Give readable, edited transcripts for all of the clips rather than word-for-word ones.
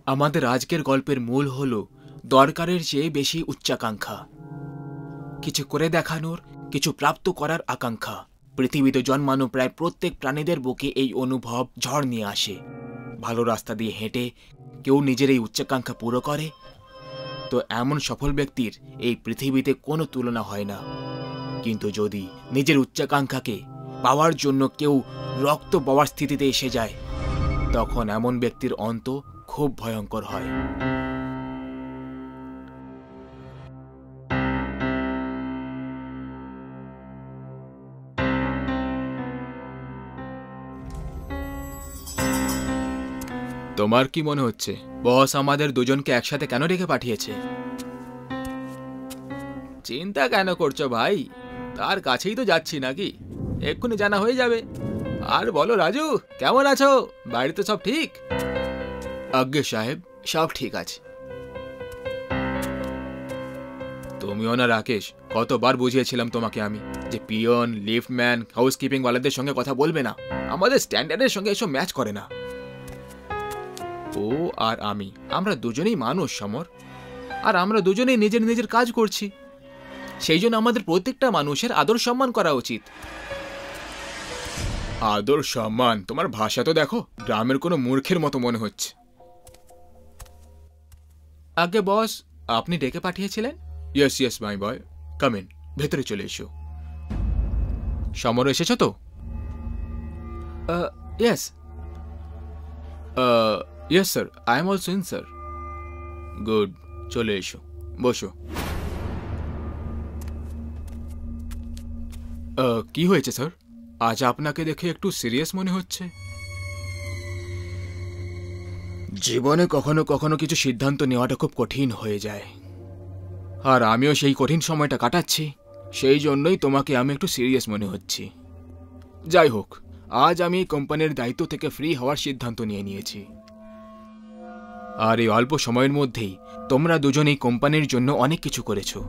আমাদের আজকের গল্পের মূল হল দরকারের চেয়ে বেশি উচ্চাকাঙ্ক্ষা, কিছু করে দেখানোর, কিছু প্রাপ্ত করার আকাঙ্ক্ষা। পৃথিবীতে জন্মানো প্রায় প্রত্যেক প্রাণীদের বুকে এই অনুভব ঝড় নিয়ে আসে। ভালো রাস্তা দিয়ে হেঁটে কেউ নিজের এই উচ্চাকাঙ্ক্ষা পুরো করে তো এমন সফল ব্যক্তির এই পৃথিবীতে কোনো তুলনা হয় না। কিন্তু যদি নিজের উচ্চাকাঙ্ক্ষাকে পাওয়ার জন্য কেউ রক্ত পাওয়ার স্থিতিতে এসে যায়, তখন এমন ব্যক্তির অন্ত খুব ভয়ঙ্কর হয়। তোমার কি মনে হচ্ছে বস আমাদের দুজনকে একসাথে কেন রেখে পাঠিয়েছে? চিন্তা কেন করছো ভাই? তার কাছেই তো যাচ্ছি নাকি, এক্ষুনি জানা হয়ে যাবে। আর বলো রাজু, কেমন আছো? বাড়িতে সব ঠিক? আজ্ঞে সাহেব, সব ঠিক আছে। তুমিও না রাকেশ, কতবার বুঝিয়েছিলাম তোমাকে আমি যে পিয়ন, লিফটম্যান, হাউসকিপিং ওয়ালাদের সঙ্গে কথা বলবে না, আমাদের স্ট্যান্ডার্ডের সঙ্গে এসব ম্যাচ করে না। ও আর আমি, আমরা দুজনেই মানুষ সমর, আর আমরা দুজনেই নিজের নিজের কাজ করছি। সেই জন্য আমাদের প্রত্যেকটা মানুষের আদর সম্মান করা উচিত। আদর সম্মান? তোমার ভাষা তো দেখো, গ্রামের কোনো মূর্খের মতো মনে হচ্ছে। আগে বস, আপনি ডেকে পাঠিয়েছিলেন? Yes yes my boy, come in, ভেতরে চলে এসো। সমর এসেছো তো? Yes yes sir, I am also in sir. Good, চলে এসো, বসো। কি হয়েছে স্যার? আজ আপনাকে দেখে একটু সিরিয়াস মনে হচ্ছে। জীবনে কখনো কখনো কিছু সিদ্ধান্ত নেওয়াটা খুব কঠিন হয়ে যায়, আর আমিও সেই কঠিন সময়টা কাটাচ্ছি। সেই জন্যই তোমাকে আমি একটু সিরিয়াস মনে হচ্ছি। যাই হোক, আজ আমি এই কোম্পানির দায়িত্ব থেকে ফ্রি হওয়ার সিদ্ধান্ত নিয়ে নিয়েছি। আর এই অল্প সময়ের মধ্যেই তোমরা দুজন এই কোম্পানির জন্য অনেক কিছু করেছো।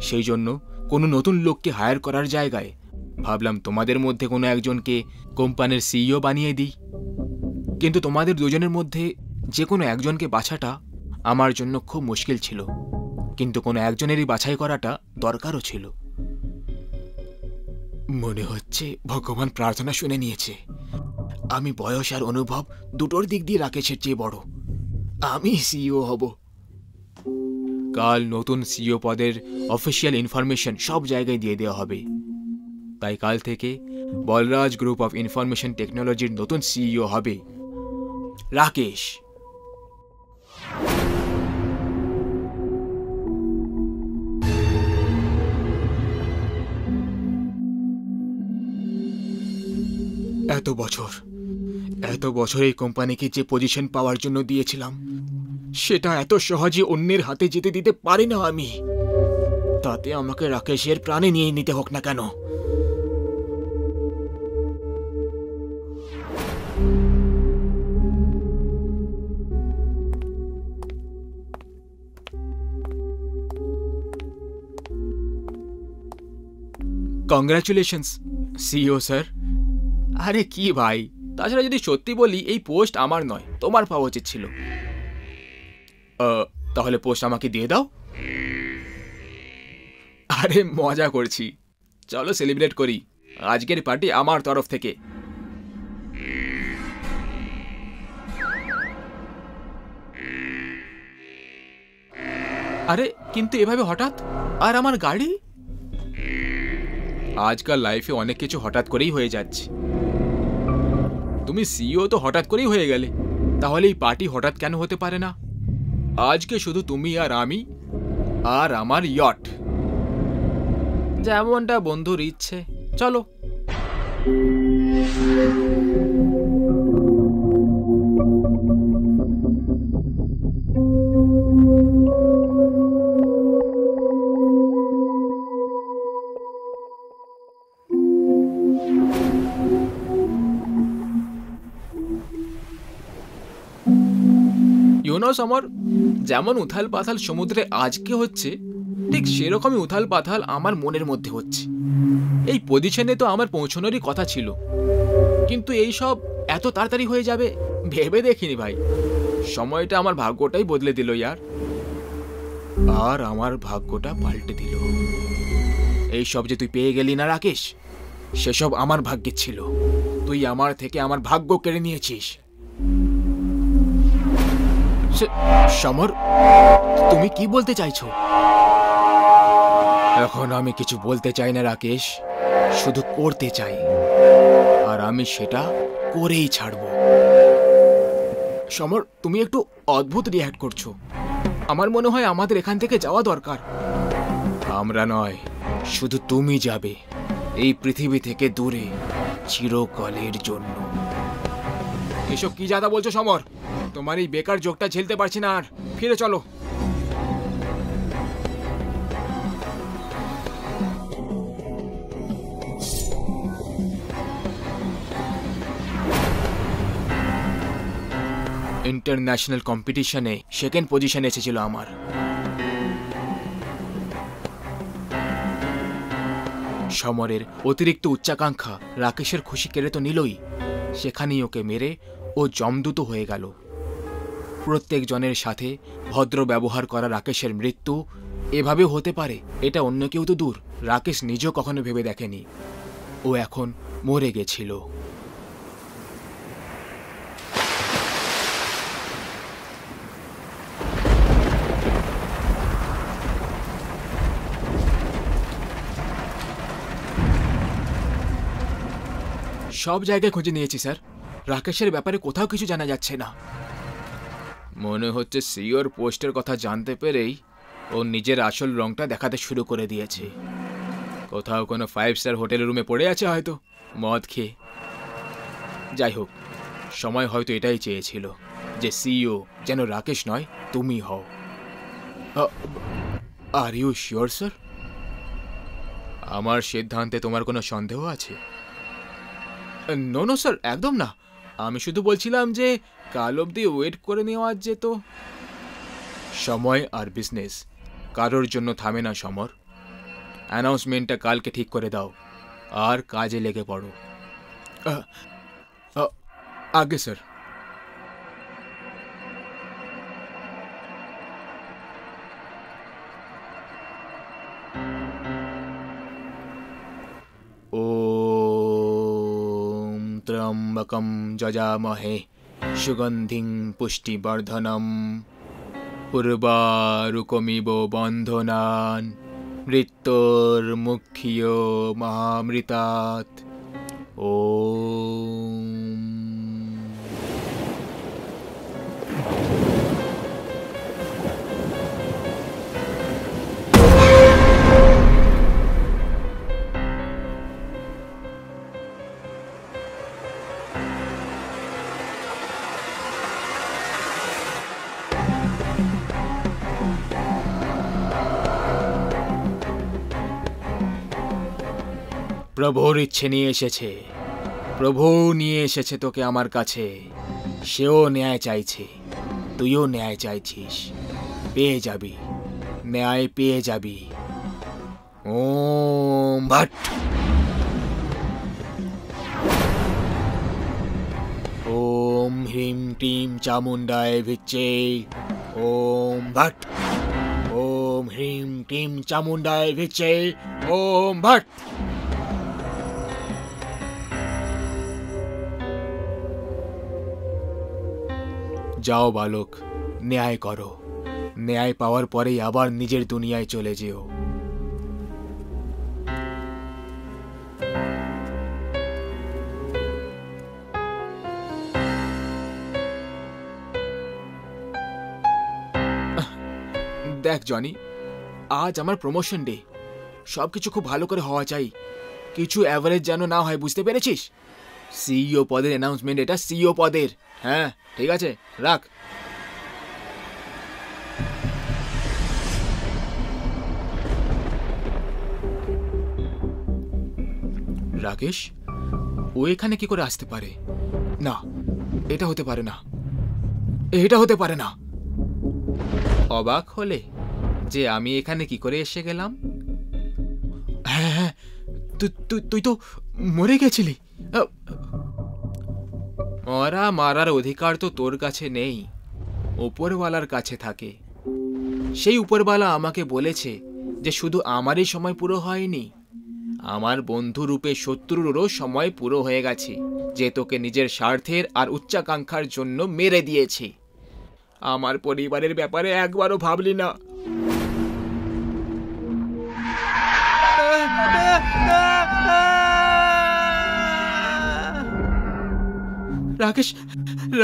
সেই জন্য কোনো নতুন লোককে হায়ার করার জায়গায় ভাবলাম তোমাদের মধ্যে কোনো একজনকে কোম্পানির সিইও বানিয়ে দিই। কিন্তু তোমাদের দুজনের মধ্যে যে কোনো একজনকে বাছাটা আমার জন্য খুব মুশকিল ছিল, কিন্তু কোনো একজনেরই বাছাই করাটা দরকারও ছিল। মনে হচ্ছে ভগবান প্রার্থনা শুনে নিয়েছে। আমি বয়স আর অনুভব দুটোর দিক দিয়ে রাকেশের চেয়ে বড়। আমি সিইও হব। কাল নতুন সিইও পদের অফিসিয়াল ইনফরমেশন সব জায়গায় দিয়ে দেওয়া হবে। তাই কাল থেকে বলরাজ গ্রুপ অফ ইনফরমেশন টেকনোলজির নতুন সিইও হবে রাকেশ। এত বছর এই কোম্পানিকে যে পজিশন পাওয়ার জন্য দিয়েছিলাম, সেটা এত সহজে অন্যের হাতে যেতে দিতে পারি না আমি। তাতে আমাকে রাকেশের প্রাণে নিয়ে নিতে হোক না কেন। Congratulations CEO sir. আরে কি ভাই, তাছাড়া যদি সত্যি বলি, এই পোস্ট আমার নয়, তোমার পাওয়া উচিত ছিল। তাহলে পোস্ট আমাকে দিয়ে দাও। আরে মজা করছি, চলো সেলিব্রেট করি। আজকের পার্টি আমার তরফ থেকে। আরে কিন্তু এভাবে হঠাৎ? আর আমার গাড়ি? আজকাল লাইফে অনেক কিছু হঠাৎ করেই হয়ে যাচ্ছে। তুমি সিইও তো হঠাৎ করেই হয়ে গেলে, তাহলে এই পার্টি হঠাৎ কেন হতে পারে না? আজকে শুধু তুমি আর আমি আর আমার ইয়ট, যেমনটা বন্ধুর ইচ্ছে। চলো। ইউনো সমর, যেমন উথাল পাথাল সমুদ্রে আজকে হচ্ছে, ঠিক সেরকমই উথাল পাথাল আমার মনের মধ্যে হচ্ছে। এই পজিশনে তো আমার পৌঁছানোরই কথা ছিল, কিন্তু এই সব এত তাড়াতাড়ি হয়ে যাবে ভেবে দেখিনি ভাই। সময়টা আমার ভাগ্যটাই বদলে দিল ইয়ার, আর আমার ভাগ্যটা পাল্টে দিল। এই সব যে তুই পেয়ে গেলি না রাকেশ, সেসব আমার ভাগ্যে ছিল। তুই আমার থেকে আমার ভাগ্য কেড়ে নিয়েছিস। সমর, তুমি কি বলতে চাইছো? এখন আমি কিছু বলতে চাই না রাকেশ, শুধু করতে চাই, আর আমি সেটা করেই ছাড়ব। সমর, তুমি একটু অদ্ভুত রিঅ্যাক্ট করছো। আমার মনে হয় আমাদের এখান থেকে যাওয়া দরকার। আমরা নয়, শুধু তুমি যাবে এই পৃথিবী থেকে দূরে, চিরকালের জন্য। এসব কি জাদা বলছো সমর? তোমার এই বেকার জোকটা ঝেলতে পারছি না আর। ফিরে চলো। ইন্টারন্যাশনাল কম্পিটিশনে সেকেন্ড পজিশন এসেছিল আমার। সমরের অতিরিক্ত উচ্চাকাঙ্ক্ষা রাকেশের খুশি কেড়ে তো নিলই, সেখানেই ওকে মেরে ও জমদূত হয়ে গেল। প্রত্যেক জনের সাথে ভদ্র ব্যবহার করা রাকেশের মৃত্যু এভাবে হতে পারে, এটা অন্য কেউ তো দূর, রাকেশ নিজেও কখনো ভেবে দেখেনি। ও এখন মরে গেছিল। সব জায়গায় খুঁজে নিয়েছি স্যার, রাকেশের ব্যাপারে কোথাও কিছু জানা যাচ্ছে না। মনে হচ্ছে সিওর পোস্টের কথা জানতে পেরেই ও নিজের আসল রংটা দেখাতে শুরু করে দিয়েছে। কোথাও কোনো 5 স্টার হোটেলের রুমে পড়ে আছে হয়তো, মদ খেয়ে। যাই হোক, সময় হয়তো এটাই চেয়েছিল যে সিইও যেন রাকেশ নয়, তুমি হও। Are you sure sir? আমার সিদ্ধান্তে তোমার কোনো সন্দেহ আছে? নো নো স্যার, একদম না। আমি শুধু বলছিলাম যে কাল অবধি ওয়েট করে নেওয়া যেত। সময় আর বিজনেস কারোর জন্য থামে না সমর। অ্যানাউন্সমেন্টটা কালকে ঠিক করে দাও আর কাজে লেগে পড়ো। আগে স্যার। ওম ত্র্যম্বকম যজামহে সুগন্ধিং পুষ্টিবর্ধনম পূর্বারুকমিব বন্ধনান মৃত্যুর্মুখ্য মহামৃতাৎ। ওম। প্রভুর ইচ্ছে নিয়ে এসেছে, প্রভু নিয়ে এসেছে তোকে আমার কাছে। সেও ন্যায় চাইছে, তুইও ন্যায় চাইছিস, পেয়ে যাবি, ন্যায় পেয়ে যাবি। ওম ভট। ওম হ্রিম ক্লিম চামুণ্ডায় ভিচ্চে। ওম ভট। ওম হ্রিম ক্লিম চামুণ্ডায় ভিচ্চে। ওম ভট। যাও বালক, ন্যায় করো। ন্যায় পাওয়ার পরেই আবার নিজের দুনিয়ায় চলে যেও। দেখ জনি, আজ আমার প্রমোশন ডে। সবকিছু খুব ভালো করে হওয়া চাই, কিছু অ্যাভারেজ যেন না হয়, বুঝতে পেরেছিস? সিইও পদের অ্যানাউন্সমেন্ট, এটা সিইও পদের। হ্যাঁ ঠিক আছে, রাখ। রাকেশ, ও এখানে কি করে আসতে পারে? না, এটা হতে পারে না, এটা হতে পারে না। অবাক হলে যে আমি এখানে কি করে এসে গেলাম? হ্যাঁ হ্যাঁ, তুই তো মরে গেছিলি। মরা মারার অধিকার তো তোর কাছে নেই, উপরওয়ালার কাছে থাকে। সেই উপরওয়ালা আমাকে বলেছে যে শুধু আমারই সময় পুরো হয়নি, আমার বন্ধু রূপে শত্রুরও সময় পুরো হয়ে গেছে, যে তোকে নিজের স্বার্থের আর উচ্চাকাঙ্ক্ষার জন্য মেরে দিয়েছে। আমার পরিবারের ব্যাপারে একবারও ভাবলি না। রাকেশ,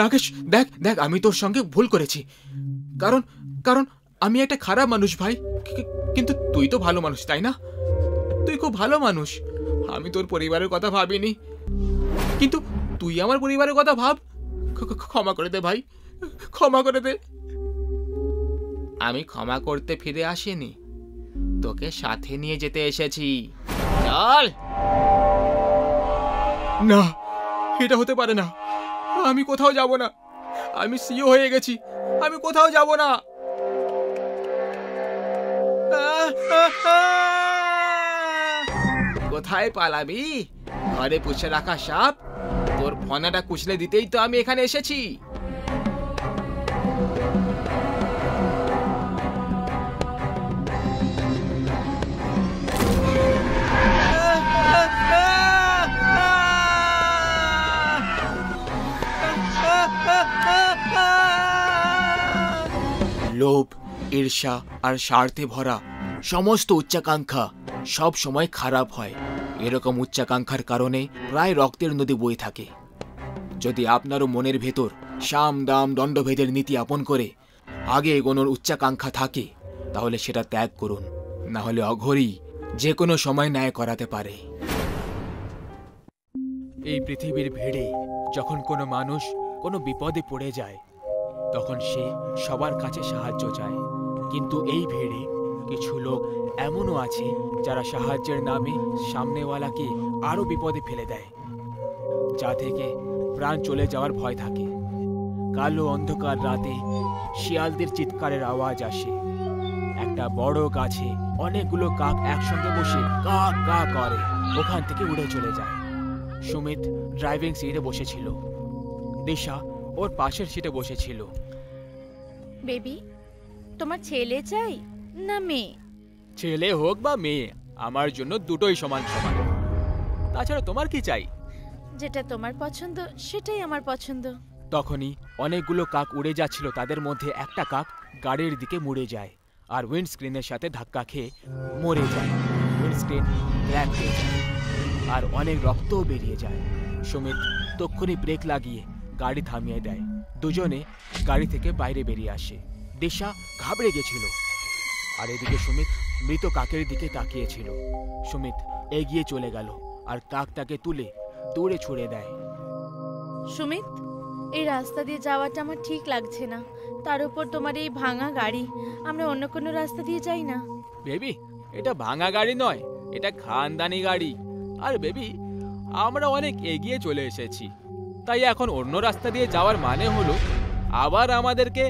রাকেশ, দেখ দেখ, আমি তোর সঙ্গে ভুল করেছি। কারণ কারণ আমি একটা খারাপ মানুষ ভাই। কিন্তু তুই তো ভালো মানুষ, তাই না? তুই খুব ভালো মানুষ। আমি তোর পরিবারের কথা ভাবিনি, কিন্তু তুই আমার পরিবারের কথা ভাব। ক্ষমা করে দে ভাই, ক্ষমা করে দে। আমি ক্ষমা করতে ফিরে আসিনি, তোকে সাথে নিয়ে যেতে এসেছি। চল। না, এটা হতে পারে না। আমি কোথাও যাব না। আমি সিও হয়ে গেছি, আমি কোথাও যাব না। কোথায় পালাবি? ঘরে পুষে রাখা সাপ। তোর ফনাটা কুচলে দিতেই তো আমি এখানে এসেছি। লোভ, ঈর্ষা আর স্বার্থে ভরা সমস্ত উচ্চাকাঙ্ক্ষা সব সময় খারাপ হয়। এরকম উচ্চাকাঙ্ক্ষার কারণে প্রায় রক্তের নদী বয়ে থাকে। যদি আপনারও মনের ভেতর সাম দাম দণ্ডভেদের নীতি আপন করে আগে এগোনোর উচ্চাকাঙ্ক্ষা থাকে, তাহলে সেটা ত্যাগ করুন, না হলে অঘোরই যে কোনো সময় ন্যায় করাতে পারে। এই পৃথিবীর ভিড়ে যখন কোনো মানুষ কোনো বিপদে পড়ে যায়, তখন সে সবার কাছে সাহায্য চায়। কিন্তু এই ভিড়ে কিছু লোক এমনও আছে যারা সাহায্যের নামে সামনেওয়ালাকে আরো বিপদে ফেলে দেয়, যা থেকে প্রাণ চলে যাওয়ার ভয় থাকে। কালো অন্ধকার রাতে শিয়ালদের চিৎকারের আওয়াজ আসে। একটা বড় গাছে অনেকগুলো কাক একসঙ্গে বসে কা কা করে ওখান থেকে উড়ে চলে যায়। সুমিত ড্রাইভিং সিটে বসেছিল, দিশা ওর পাশের সিটে বসেছিল। বেবি, তোমার ছেলে চাই না মেয়ে? ছেলে হোক বা মেয়ে, আমার জন্য দুটোই সমান সমান। তাছাড়া তোমার কি চাই? যেটা তোমার পছন্দ সেটাই আমার পছন্দ। তখনই অনেকগুলো কাক উড়ে যাচ্ছিল, তাদের মধ্যে একটা কাক গাড়ির দিকে মুড়ে যায় আর উইন্ডস্ক্রিনের সাথে ধাক্কা খেয়ে মরে যায়। উইন্ডস্ক্রিন ব্ল্যাক হয়ে যায় আর অনেক রক্তও বেরিয়ে যায়। সুমিত তক্ষুনি ব্রেক লাগিয়ে গাড়ি থামিয়ে দেয়। দুজনে গাড়ি থেকে বাইরে বেরিয়ে আসে। দিশা ঘাবড়ে গেছিল আর এদিকে সুমিত মৃত কাকের দিকে তাকিয়েছিল। সুমিত এগিয়ে চলে গেল আর কাকটাকে তুলে দূরে ছুড়ে দেয়। সুমিত, এই রাস্তা দিয়ে যাওয়াটা আমার ঠিক লাগছে না। তার উপর তোমার এই ভাঙা গাড়ি। আমরা অন্য কোনো রাস্তা দিয়ে যাই না। বেবি, এটা ভাঙা গাড়ি নয়, এটা খানদানি গাড়ি। আর বেবি, আমরা অনেক এগিয়ে চলে এসেছি, তাই এখন অন্য রাস্তা দিয়ে যাওয়ার মানে হলো আবার আমাদেরকে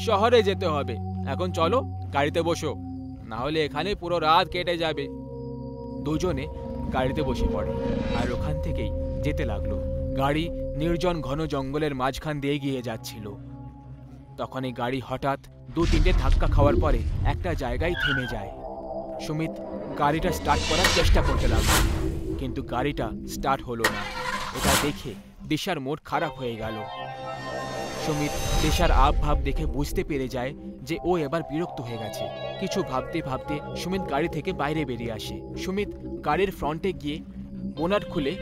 শহরে যেতে হবে। এখন চলো গাড়িতে বসো, না হলে এখানে পুরো রাত কেটে যাবে। দুজনে গাড়িতে বসে পড়ে আর ওখান থেকেই যেতে লাগলো। গাড়ি নির্জন ঘন জঙ্গলের মাঝখান দিয়ে গিয়ে যাচ্ছিল। তখনই গাড়ি হঠাৎ 2-3টে ধাক্কা খাওয়ার পরে একটা জায়গায় থেমে যায়। সুমিত গাড়িটা স্টার্ট করার চেষ্টা করতে লাগলো, কিন্তু গাড়িটা স্টার্ট হলো না। এটা দেখে দিশার মুড খারাপ হয়ে গেল। সুমিত দিশার ভাব দেখে বুঝতে পেরে যায় যে ও এবার বিরক্ত হয়ে গেছে। কিছু ভাবতে ভাবতে সুমিত গাড়ি থেকে বাইরে বেরিয়ে আসে। সুমিত গাড়ির ফ্রন্টে গিয়ে বোনাট খুলে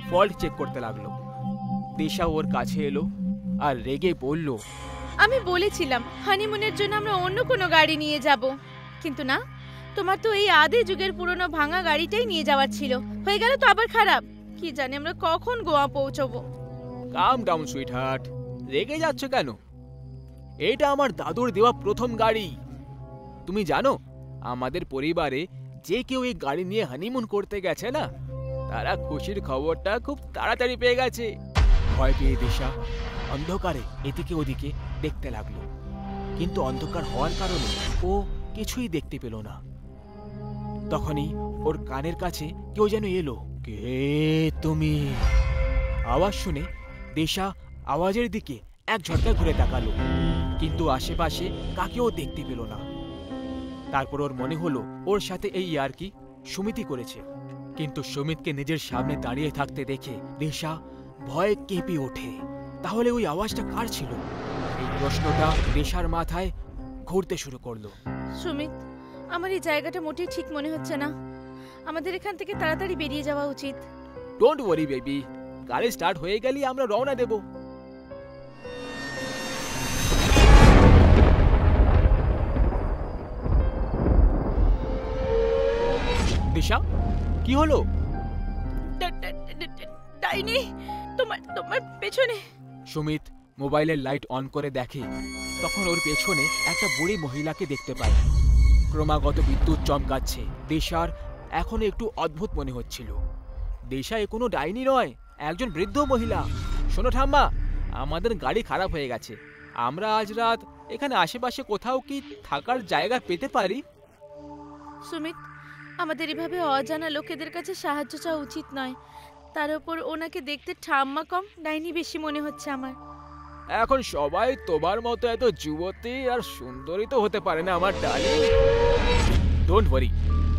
ফল্ট চেক করতে লাগলো। দিশা ওর কাছে এলো আর রেগে বলল, আমি বলেছিলাম হানিমুনের জন্য আমরা অন্য কোনো গাড়ি নিয়ে যাব, কিন্তু না, তোমার তো এই আদি যুগের পুরনো ভাঙা গাড়িটাই নিয়ে যাওয়ার ছিল। হয়ে গেল তো আবার খারাপ। কি জানি আমরা কখন গোয়া পৌঁছবো। কাম ডাউন সুইট হার্ট, রেগে যাচ্ছ কেন? এটা আমার দাদুর দেওয়া প্রথম গাড়ি। তুমি জানো, আমাদের পরিবারে যে কেউ এই গাড়ি নিয়ে হানিমুন করতে গেছে না, তারা খুশির খবরটা খুব তাড়াতাড়ি পেয়ে গেছে। ভয় পেয়ে দিশা অন্ধকারে এদিকে ওদিকে দেখতে লাগলো, কিন্তু অন্ধকার হওয়ার কারণে ও কিছুই দেখতে পেল না। তখনই ওর কানের কাছে কেউ যেন এলো। কে তুমি? আওয়াজ শুনে দিশা আওয়াজের দিকে এক ঝটকা ঘুরে তাকালো। কিন্তু আশেপাশে কাকেও দেখতে পেল না। তারপর ওর মনে হলো ওর সাথে এই ইয়ার্কি সুমিতই করেছে। কিন্তু সুমিতকে নিজের সামনে দাঁড়িয়ে থাকতে দেখে দিশা ভয়ে কেঁপে ওঠে। তাহলে ওই আওয়াজটা কার ছিল? এই প্রশ্নটা দিশার মাথায় ঘুরতে শুরু করলো। সুমিত, আমার এই জায়গাটা মোটেই ঠিক মনে হচ্ছে না। আমাদের এখান থেকে তাড়াতাড়ি বেরিয়ে যাওয়া উচিত। ডোন্ট ওয়ারি বেবি, গাড়ি স্টার্ট হয়ে গেলেই আমরা রওনা দেব। দিশা, কি হলো? ডাইনি তোমার পেছনে। সুমিত মোবাইলের লাইট অন করে দেখে, তখন ওর পেছনে একটা বুড়ি মহিলাকে দেখতে পায়। ক্রমাগত বিদ্যুৎ চমকাচ্ছে। দিশার এখন একটু অদ্ভুত মনে হচ্ছিল। দিশা এ কোনো ডাইনি নয়, একজন বৃদ্ধ মহিলা। শোনো ঠাম্মা, আমাদের গাড়ি খারাপ হয়ে গেছে। আমরা আজ রাত এখানে আশেপাশে কোথাও কি থাকার জায়গা পেতে পারি? সুমিত, আমাদের এভাবে অজানা লোকেদের কাছে সাহায্য চাওয়া উচিত নয়। তার উপর ওনাকে দেখতে ঠাম্মা কম, ডাইনি বেশি মনে হচ্ছে আমার। এখন সবাই তোমার মতো এত যুবতী আর সুন্দরী তো হতে পারে না আমার ডার্লিং। ডোন্ট ওয়ারি,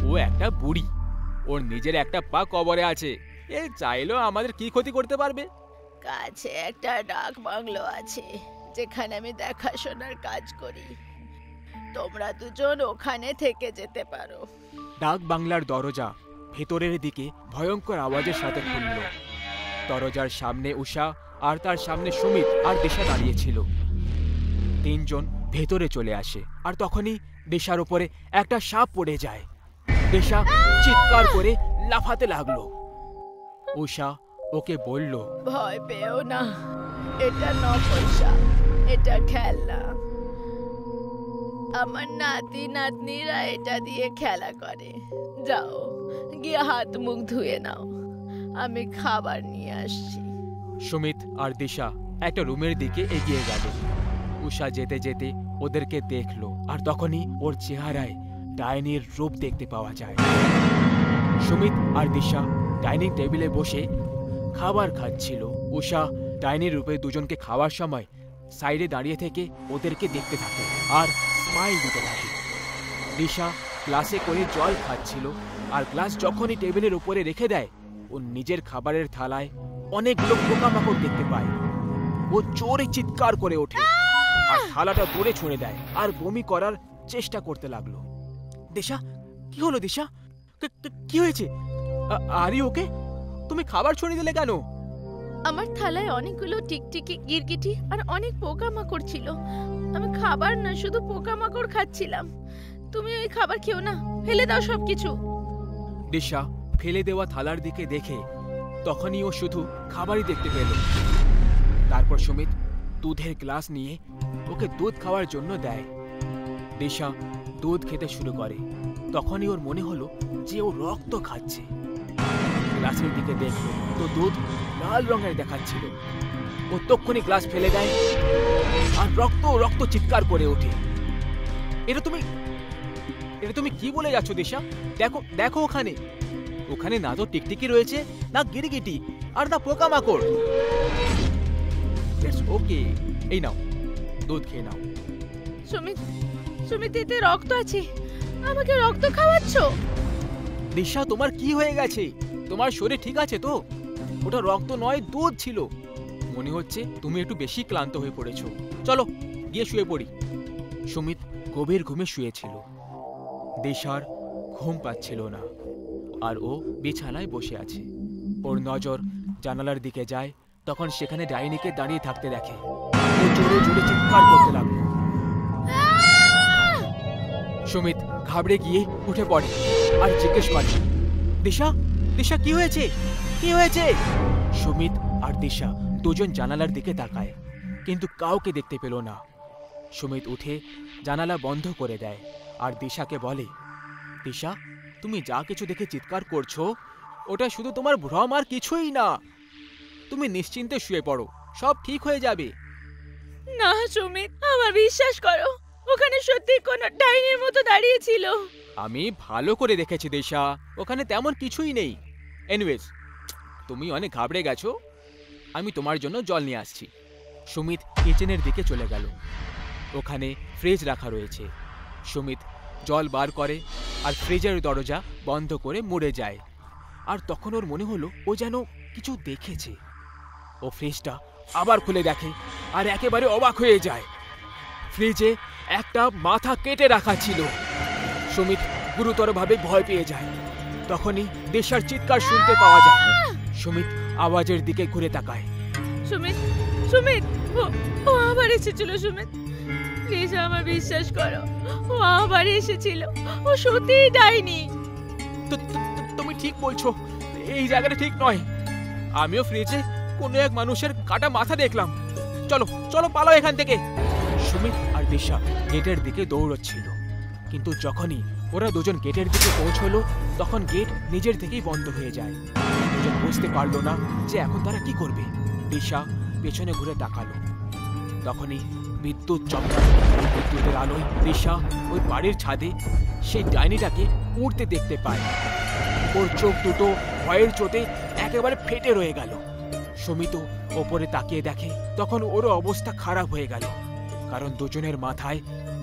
ও একটা বুড়ি, ওর নিজের একটা পা কবরে আছে। এ চাইলেও আমাদের কি ক্ষতি করতে পারবে? কাছে একটা ডাক বাংলো আছে যেখানে আমি দেখাশোনার কাজ করি। তোমরা দুজন ওখানে থেকে যেতে পারো। ডাক বাংলার দরজা ভেতরের দিকে ভয়ঙ্কর আওয়াজের সাথে খুলল। দরজার সামনে উষা আর তার সামনে সুমিত আর দিশা দাঁড়িয়েছিল। তিনজন ভেতরে চলে আসে আর তখনই দিশার উপরে একটা সাপ পড়ে যায়। দিশা চিৎকার করে লাফাতে লাগলো। উষা ওকে বলল, ভয় পেও না, এটা নকল সাপ, এটা খেলনা। আমার নাতি নাতনিরা এটা দিয়ে খেলা করে। যাও গিয়ে হাত মুখ ধুয়ে নাও, আমি খাবার নিয়ে আসছি। সুমিত আর দিশা একটা রুমের দিকে এগিয়ে গেল। উষা যেতে যেতে ওদেরকে দেখলো আর তখনই ওর চেহারায় ডাইনির রূপ দেখতে পাওয়া যায়। সুমিত আর দিশা ডাইনিং টেবিলে বসে খাবার খাচ্ছিল। উষা ডাইনির রূপে দুজনকে খাওয়ার সময় সাইডে দাঁড়িয়ে থেকে ওদেরকে দেখতে থাকে আর স্মাইল দিতে থাকে। দিশা গ্লাসে করে জল খাচ্ছিল আর গ্লাস যখনই টেবিলের উপরে রেখে দেয়, ও নিজের খাবারের থালায় অনেকগুলো পোকামাকড় দেখতে পায়। ও জোরে চিৎকার করে ওঠে আর থালাটা দূরে ছুঁড়ে দেয় আর বমি করার চেষ্টা করতে লাগলো। দিশা, কি হলো দিশা? কি হয়েছে? আরে ওকে, তুমি খাবার ছড়িয়ে দিলে কেন? আমার থালায় অনেকগুলো টিকটিকি, গিরগিটি আর অনেক পোকামাকড় ছিল। আমি খাবার না, শুধু পোকামাকড় খাচ্ছিলাম। তুমি ওই খাবার খেও না, ফেলে দাও সবকিছু। দিশা ফেলে দেওয়া থালার দিকে দেখে তখনই ও শুধু খাবারই দেখতে পেল। তারপর সুমিত দুধের গ্লাস নিয়ে ওকে দুধ খাওয়ার জন্য দেয়। দিশা দুধ খেতে শুরু করে। তখনই ওর মনে হলো যে ও রক্ত খাচ্ছে। গ্লাসের দিকে দেখলো তো দুধ লাল রঙের দেখাচ্ছিল। ও তখনই গ্লাস ফেলে দেয় আর রক্ত রক্ত চিৎকার করে ওঠে। এটা তুমি কি বলে যাচ্ছ দিশা? দেখো দেখো, ওখানে না তো টিকটিকি রয়েছে, না গিরগিটি, আর না পোকামাকড়। ইটস ওকে, এই নাও দুধ খেয়ে নাও। সুমিত, এতে রক্ত আছে, আমাকে রক্ত খাওয়াচ্ছ? দিশা, তোমার কি হয়ে গেছে? তোমার শরীর ঠিক আছে তো? ওটা রক্ত নয়, দুধ ছিল। মনে হচ্ছে তুমি একটু বেশি ক্লান্ত হয়ে পড়েছো। চলো গিয়ে শুয়ে পড়ি। সুমিত গভীর ঘুমে শুয়েছিল। দিশার ঘুম পাচ্ছিল না আর ও বিছানায় বসে আছে। ওর নজর জানালার দিকে যায়, তখন সেখানে ডাইনিকে দাঁড়িয়ে থাকতে দেখে। ও জোরে জোরে চিৎকার করতে লাগলো। সুমিত ঘাবড়ে গিয়ে উঠে পড়ে আর জিজ্ঞেস করে, দিশা, দিশা কি হয়েছে? কি হয়েছে? সুমিত আর দিশা দুজন জানালার দিকে তাকায়, কিন্তু কাউকে দেখতে পেল না। সুমিত উঠে জানালা বন্ধ করে দেয় আর দিশাকে বলে, দিশা, তুমি যা কিছু দেখে চিৎকার করছো ওটা শুধু তোমার ভ্রম আর কিছুই না। তুমি নিশ্চিন্তে শুয়ে পড়ো, সব ঠিক হয়ে যাবে। না সুমিত, আমার বিশ্বাস করো, ওখানে সত্যি কোনো ডাইনির মতো দাঁড়িয়ে ছিল। আমি ভালো করে দেখেছি দিশা, ওখানে তেমন কিছুই নেই। এনিওয়েজ, তুমি অনেক ঘাবড়ে গেছো, আমি তোমার জন্য জল নিয়ে আসছি। সুমিত কিচেনের দিকে চলে গেল। ওখানে ফ্রিজ রাখা রয়েছে। সুমিত জল বার করে আর ফ্রিজের দরজা বন্ধ করে মরে যায়। আর তখন ওর মনে হলো ও যেন কিছু দেখেছে। ও ফ্রিজটা আবার খুলে দেখে আর একেবারে অবাক হয়ে যায়। ফ্রিজে একটা মাথা কেটে রাখা ছিল। সুমিত গুরুতরভাবে ভয় পেয়ে যায়। তখনই দিশার চিৎকার শুনতে পাওয়া যায়। সুমিত আওয়াজের দিকে ঘুরে তাকায়। সুমিত, সুমিত, ও আবার এসেছিল। সুমিত, প্লিজ আমার বিশ্বাস করো, ও আবার এসেছিল। ও সত্যিই ডাইনি। তুমি ঠিক বলছো, এই জায়গাটা ঠিক নয়। আমিও ফ্রিজে কোনো এক মানুষের কাটা মাথা দেখলাম। চলো চলো পালাও এখান থেকে। সুমিত আর দিশা গেটের দিকে দৌড়চ্ছিল, কিন্তু যখনই ওরা দুজন গেটের দিকে পৌঁছলো তখন গেট নিজের থেকেই বন্ধ হয়ে যায়। দুজন বুঝতে পারলো না যে এখন তারা কি করবে। দিশা পেছনে ঘুরে তাকালো, তখনই বিদ্যুৎ চমকালো। বিদ্যুতের আলোয় দিশা ওই বাড়ির ছাদে সেই ডাইনিটাকে উড়তে দেখতে পায়। ওর চোখ দুটো ভয়ের চোটে একেবারে ফেটে রয়ে গেল। সুমিত ওপরে তাকিয়ে দেখে, তখন ওরও অবস্থা খারাপ হয়ে গেল, কারণ দুজনের মাথায়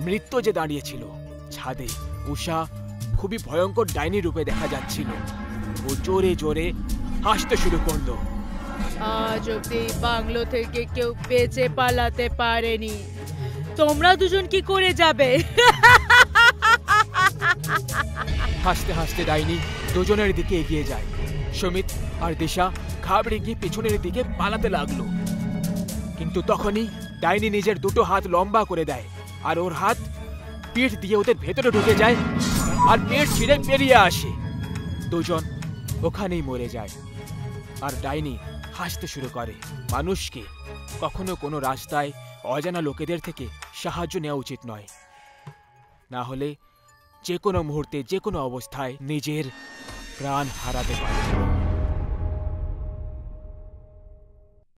মৃত্যু যে দাঁড়িয়েছিল। ছাদে উষা খুবই ভয়ঙ্কর ডাইনি রূপে দেখা যাচ্ছিল। ও জোরে জোরে হাসতে শুরু করলো। আজ অব্দি বাংলো থেকে কেউ বেঁচে পালাতে পারেনি, তোমরা দুজন কি করে যাবে? হাসতে হাসতে ডাইনি দুজনের দিকে এগিয়ে যায়। সুমিত আর দিশা ঘাবড়ে গিয়ে পেছনের দিকে পালাতে লাগলো, কিন্তু তখনই ডাইনি নিজের দুটো হাত লম্বা করে দেয় আর ওর হাত পিঠ দিয়ে ওদের ভেতরে ঢুকে যায় আর পেট ছিঁড়ে বেরিয়ে আসে। দুজন ওখানেই মরে যায়। আর ডাইনি হাসতে শুরু করে। মানুষকে কখনো কোনো রাস্তায় অজানা লোকেদের থেকে সাহায্য নেওয়া উচিত নয়, না হলে যে কোনো মুহূর্তে যে কোনো অবস্থায় নিজের প্রাণ হারাতে পারে।